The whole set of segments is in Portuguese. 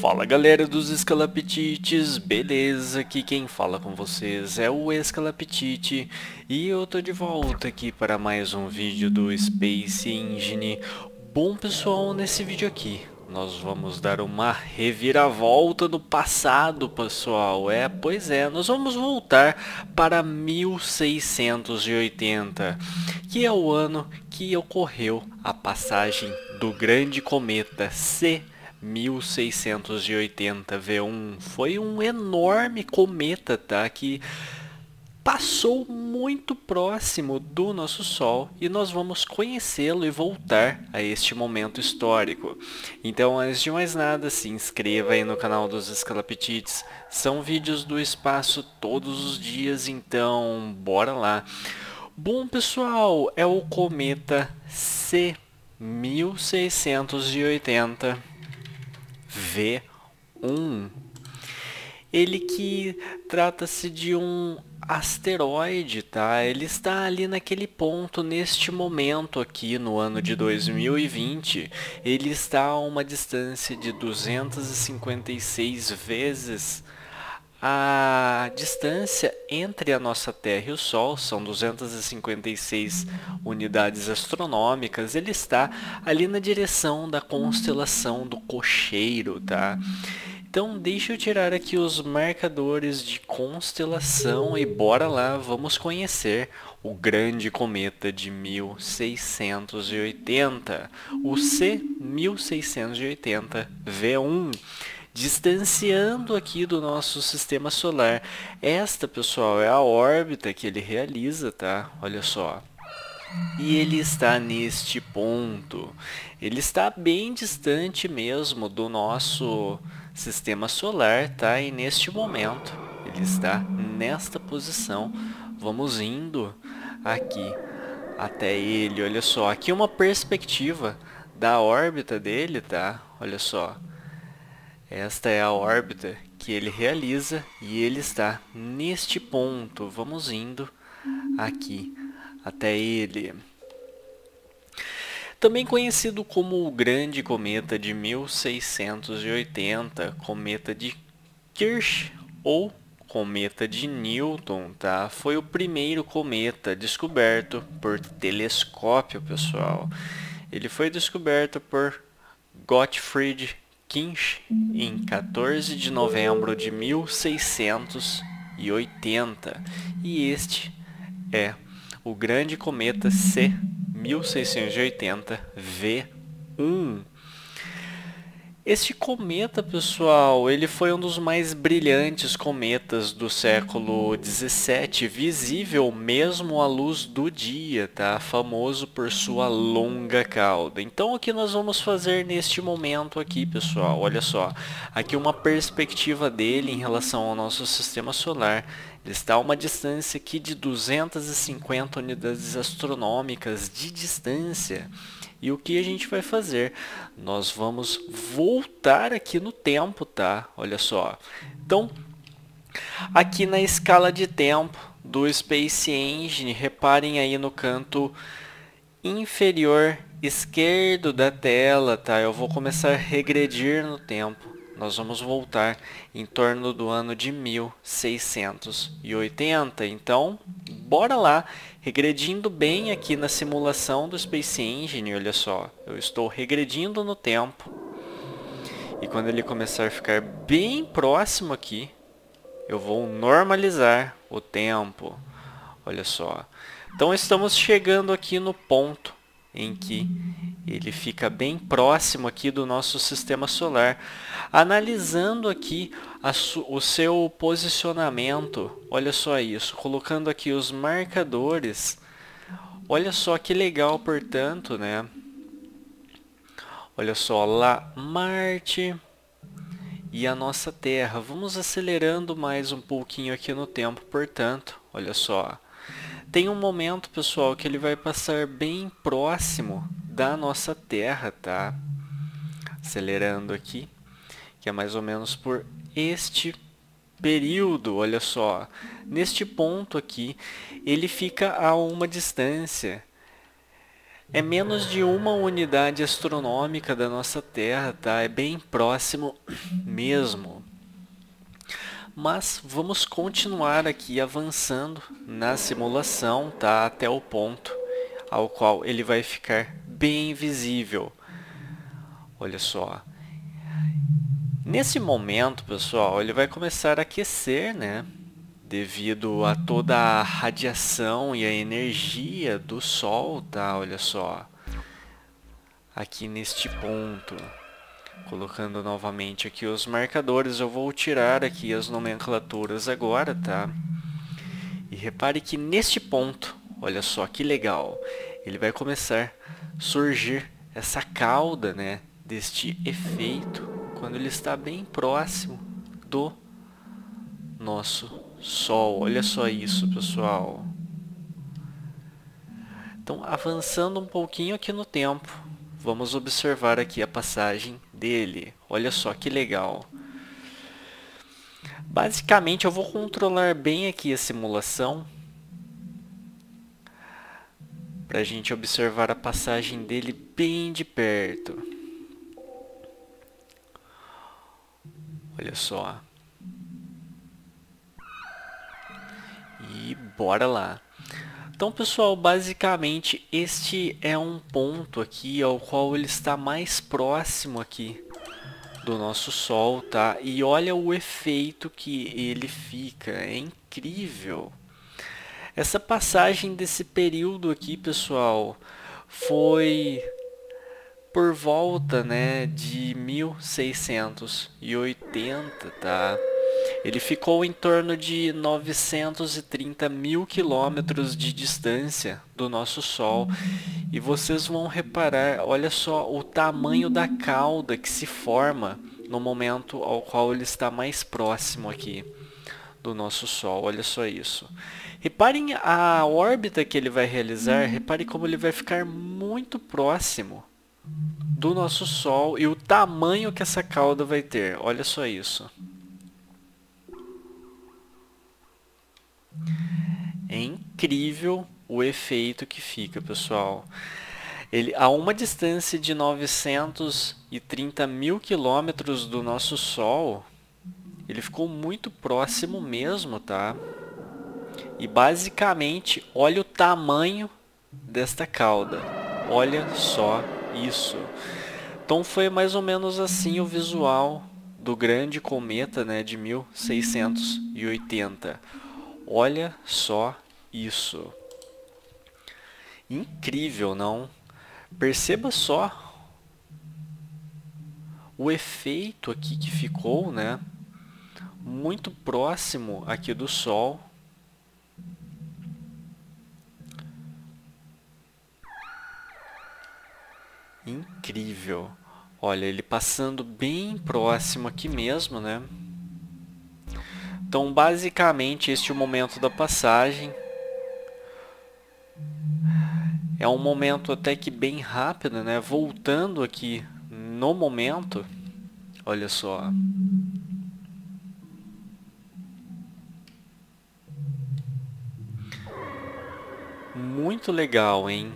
Fala galera dos Escalapitites, beleza? Aqui quem fala com vocês é o Escalapitite e eu tô de volta aqui para mais um vídeo do Space Engine. Bom pessoal, nesse vídeo aqui nós vamos dar uma reviravolta no passado, pessoal. Pois é, nós vamos voltar para 1680, que é o ano que ocorreu a passagem do grande cometa C 1680 V1. Foi um enorme cometa, tá? Que passou muito próximo do nosso Sol e nós vamos conhecê-lo e voltar a este momento histórico. Então, antes de mais nada, se inscreva aí no canal dos Escalapitites. São vídeos do espaço todos os dias, então bora lá. Bom pessoal, é o cometa C 1680 V1. Ele que trata-se de um asteroide, tá? Ele está ali naquele ponto, neste momento aqui no ano de 2020. Ele está a uma distância de 256 vezes a distância entre a nossa Terra e o Sol. São 256 unidades astronômicas. Ele está ali na direção da constelação do Cocheiro, tá? Então deixa eu tirar aqui os marcadores de constelação e bora lá, vamos conhecer o grande cometa de 1680, o C 1680 V1. Distanciando aqui do nosso sistema solar. Esta, pessoal, é a órbita que ele realiza, tá? Olha só. E ele está neste ponto. Ele está bem distante mesmo do nosso sistema solar, tá? E neste momento ele está nesta posição. Vamos indo aqui até ele. Olha só, aqui uma perspectiva da órbita dele, tá? Olha só. Esta é a órbita que ele realiza e ele está neste ponto. Vamos indo aqui até ele. Também conhecido como o Grande Cometa de 1680, Cometa de Kirch ou Cometa de Newton, tá? Foi o primeiro cometa descoberto por telescópio, pessoal. Ele foi descoberto por Gottfried Kinch em 14 de novembro de 1680, e este é o grande cometa C 1680 V1. Este cometa, pessoal, ele foi um dos mais brilhantes cometas do século 17, visível mesmo à luz do dia, tá? Famoso por sua longa cauda. Então o que nós vamos fazer neste momento aqui, pessoal? Olha só, aqui uma perspectiva dele em relação ao nosso sistema solar. Ele está a uma distância aqui de 250 unidades astronômicas de distância. E o que a gente vai fazer? Nós vamos voltar aqui no tempo, tá? Olha só. Então, aqui na escala de tempo do Space Engine, reparem aí no canto inferior esquerdo da tela, tá? Eu vou começar a regredir no tempo. Nós vamos voltar em torno do ano de 1680. Então, bora lá, regredindo bem aqui na simulação do Space Engine. Olha só, eu estou regredindo no tempo. E quando ele começar a ficar bem próximo aqui, eu vou normalizar o tempo. Olha só. Então estamos chegando aqui no ponto em que ele fica bem próximo aqui do nosso sistema solar. Analisando aqui o seu posicionamento, olha só isso, colocando aqui os marcadores. Olha só que legal, portanto, né? Olha só, lá Marte e a nossa Terra. Vamos acelerando mais um pouquinho aqui no tempo, portanto, olha só. Tem um momento, pessoal, que ele vai passar bem próximo da nossa Terra, tá? Acelerando aqui, que é mais ou menos por este período, olha só. Neste ponto aqui, ele fica a uma distância É menos de uma unidade astronômica da nossa Terra, tá? É bem próximo mesmo. Mas vamos continuar aqui avançando na simulação, tá? Até o ponto ao qual ele vai ficar bem visível. Olha só. Nesse momento, pessoal, ele vai começar a aquecer, né? Devido a toda a radiação e a energia do Sol, tá? Olha só. Aqui neste ponto. Colocando novamente aqui os marcadores, eu vou tirar aqui as nomenclaturas agora, tá? E repare que neste ponto, olha só que legal, ele vai começar a surgir essa cauda, né, deste efeito, quando ele está bem próximo do nosso Sol. Olha só isso, pessoal. Então, avançando um pouquinho aqui no tempo, vamos observar aqui a passagem dele. Olha só que legal. Basicamente, eu vou controlar bem aqui a simulação para a gente observar a passagem dele bem de perto. Olha só. E bora lá. Então, pessoal, basicamente este é um ponto aqui ao qual ele está mais próximo aqui do nosso Sol, tá? E olha o efeito que ele fica, é incrível. Essa passagem desse período aqui, pessoal, foi por volta, né, de 1680, tá? Ele ficou em torno de 930 mil quilômetros de distância do nosso Sol. E vocês vão reparar, olha só o tamanho da cauda que se forma no momento ao qual ele está mais próximo aqui do nosso Sol. Olha só isso. Reparem a órbita que ele vai realizar, repare como ele vai ficar muito próximo do nosso Sol e o tamanho que essa cauda vai ter. Olha só isso. É incrível o efeito que fica, pessoal. Ele, a uma distância de 930 mil quilômetros do nosso Sol, ele ficou muito próximo mesmo, tá? E basicamente, olha o tamanho desta cauda. Olha só isso. Então foi mais ou menos assim o visual do grande cometa, né, de 1680. Olha só isso. Incrível, não? Perceba só o efeito aqui que ficou, né? Muito próximo aqui do Sol. Incrível. Olha, ele passando bem próximo aqui mesmo, né? Então, basicamente, este é o momento da passagem. É um momento até que bem rápido, né? Voltando aqui no momento, olha só. Muito legal, hein?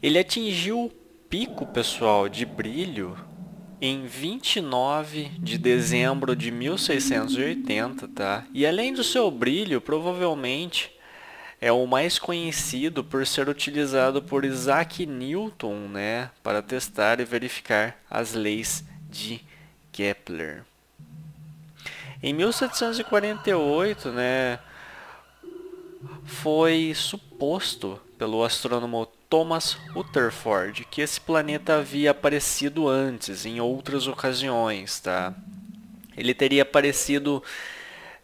Ele atingiu o pico, pessoal, de brilho em 29 de dezembro de 1680, tá? E além do seu brilho, provavelmente é o mais conhecido por ser utilizado por Isaac Newton, né, para testar e verificar as leis de Kepler. Em 1748, né, foi suposto pelo astrônomo Thomas Rutherford que esse planeta havia aparecido antes, em outras ocasiões, tá? Ele teria aparecido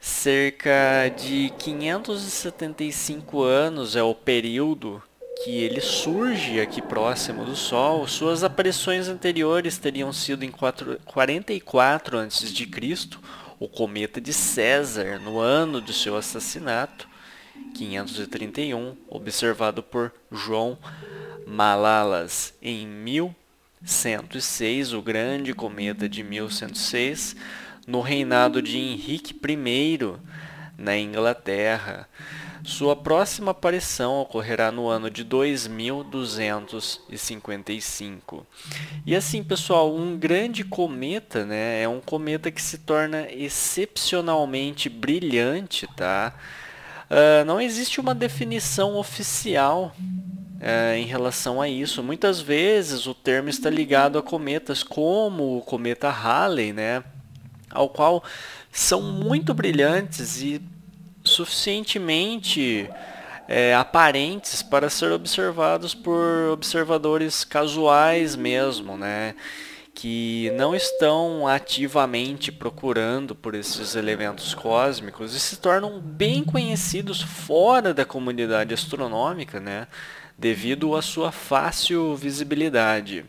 cerca de 575 anos, é o período que ele surge aqui próximo do Sol. Suas aparições anteriores teriam sido em 44 a.C., o cometa de César, no ano de seu assassinato, 531, observado por João Malalas em 1106, o grande cometa de 1106, no reinado de Henrique I, na Inglaterra. Sua próxima aparição ocorrerá no ano de 2255. E assim, pessoal, um grande cometa, né, é um cometa que se torna excepcionalmente brilhante, tá? Não existe uma definição oficial em relação a isso. Muitas vezes o termo está ligado a cometas como o cometa Halley, né, ao qual são muito brilhantes e suficientemente aparentes para ser observados por observadores casuais mesmo, né? Que não estão ativamente procurando por esses elementos cósmicos e se tornam bem conhecidos fora da comunidade astronômica, né? Devido à sua fácil visibilidade.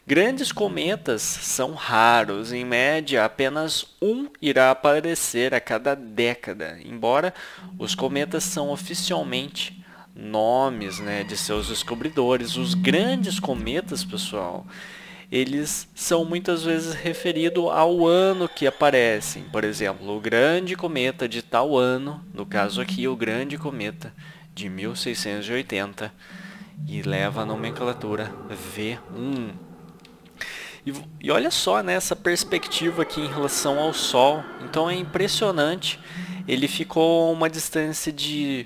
Grandes cometas são raros, em média apenas um irá aparecer a cada década, embora os cometas são oficialmente nomes, né, de seus descobridores. Os grandes cometas, pessoal, eles são muitas vezes referidos ao ano que aparecem. Por exemplo, o grande cometa de tal ano, no caso aqui o grande cometa de 1680, e leva a nomenclatura V1. E olha só, né, essa perspectiva aqui em relação ao Sol. Então é impressionante. Ele ficou a uma distância de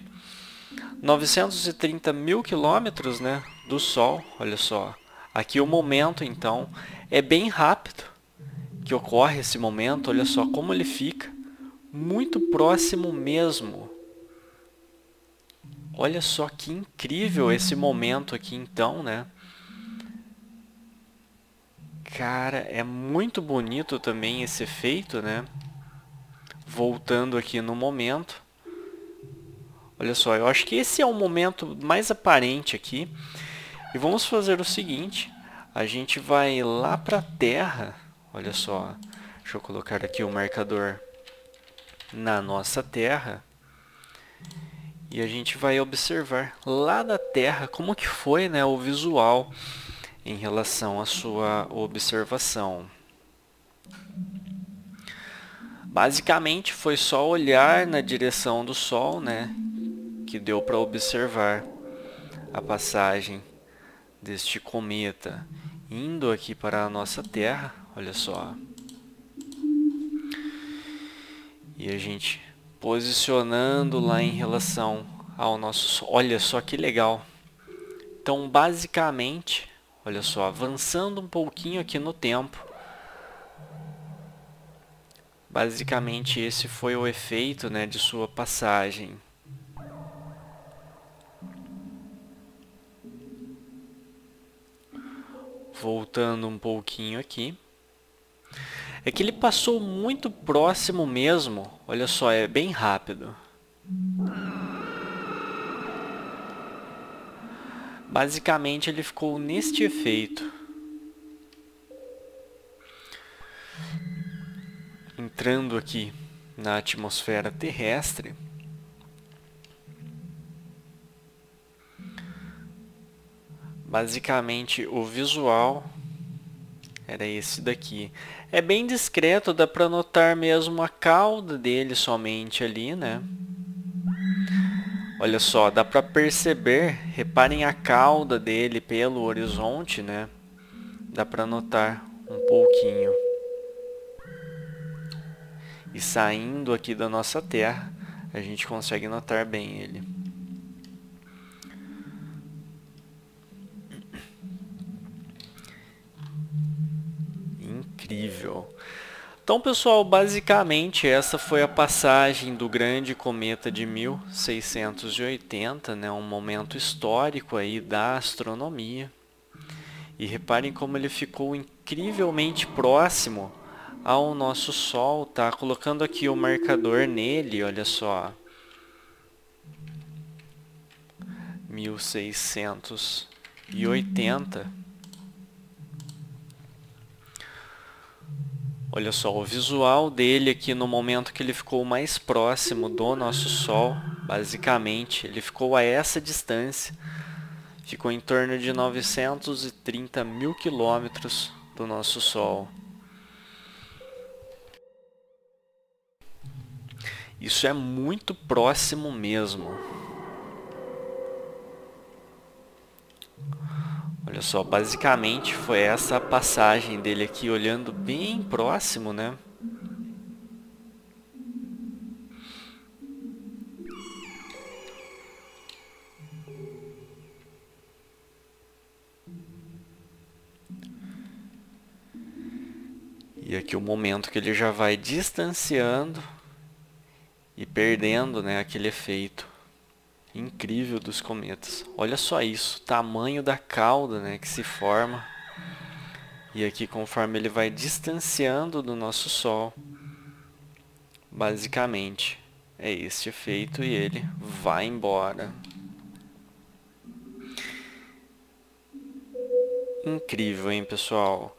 930 mil quilômetros, né, do Sol. Olha só. Aqui o momento, então, é bem rápido que ocorre esse momento. Olha só como ele fica. Muito próximo mesmo. Olha só que incrível esse momento aqui, então, né? Cara, é muito bonito também esse efeito, né? Voltando aqui no momento. Olha só, eu acho que esse é o momento mais aparente aqui. E vamos fazer o seguinte. A gente vai lá para a Terra. Olha só. Deixa eu colocar aqui o marcador na nossa Terra. E a gente vai observar lá da Terra como que foi, né, o visual em relação à sua observação. Basicamente foi só olhar na direção do Sol, né, que deu para observar a passagem deste cometa indo aqui para a nossa Terra. Olha só. E a gente posicionando lá em relação ao nosso Sol. Olha só que legal. Então, basicamente, olha só, avançando um pouquinho aqui no tempo. Basicamente, esse foi o efeito, né, de sua passagem. Voltando um pouquinho aqui. É que ele passou muito próximo mesmo. Olha só, é bem rápido. Basicamente, ele ficou neste efeito. Entrando aqui na atmosfera terrestre. Basicamente, o visual era esse daqui. É bem discreto, dá para notar mesmo a cauda dele somente ali, né? Olha só, dá para perceber, reparem a cauda dele pelo horizonte, né? Dá para notar um pouquinho. E saindo aqui da nossa Terra, a gente consegue notar bem ele. Incrível. Então, pessoal, basicamente essa foi a passagem do grande cometa de 1680, né? Um momento histórico aí da astronomia. E reparem como ele ficou incrivelmente próximo ao nosso Sol, tá? Colocando aqui o marcador nele, olha só. 1680. Olha só, o visual dele aqui no momento que ele ficou mais próximo do nosso Sol, basicamente, ele ficou a essa distância. Ficou em torno de 930 mil quilômetros do nosso Sol. Isso é muito próximo mesmo. Olha só, basicamente foi essa a passagem dele aqui, olhando bem próximo, né? E aqui o momento que ele já vai distanciando e perdendo, né, aquele efeito incrível dos cometas. Olha só isso, tamanho da cauda, né, que se forma. E aqui conforme ele vai distanciando do nosso Sol, basicamente é este efeito e ele vai embora. Incrível, hein, pessoal?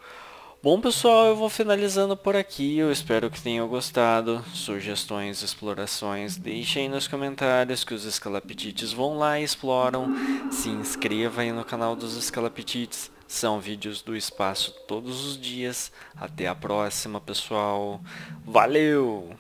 Bom, pessoal, eu vou finalizando por aqui. Eu espero que tenham gostado. Sugestões, explorações, deixem aí nos comentários que os escalapitites vão lá e exploram. Se inscreva aí no canal dos escalapitites. São vídeos do espaço todos os dias. Até a próxima, pessoal. Valeu!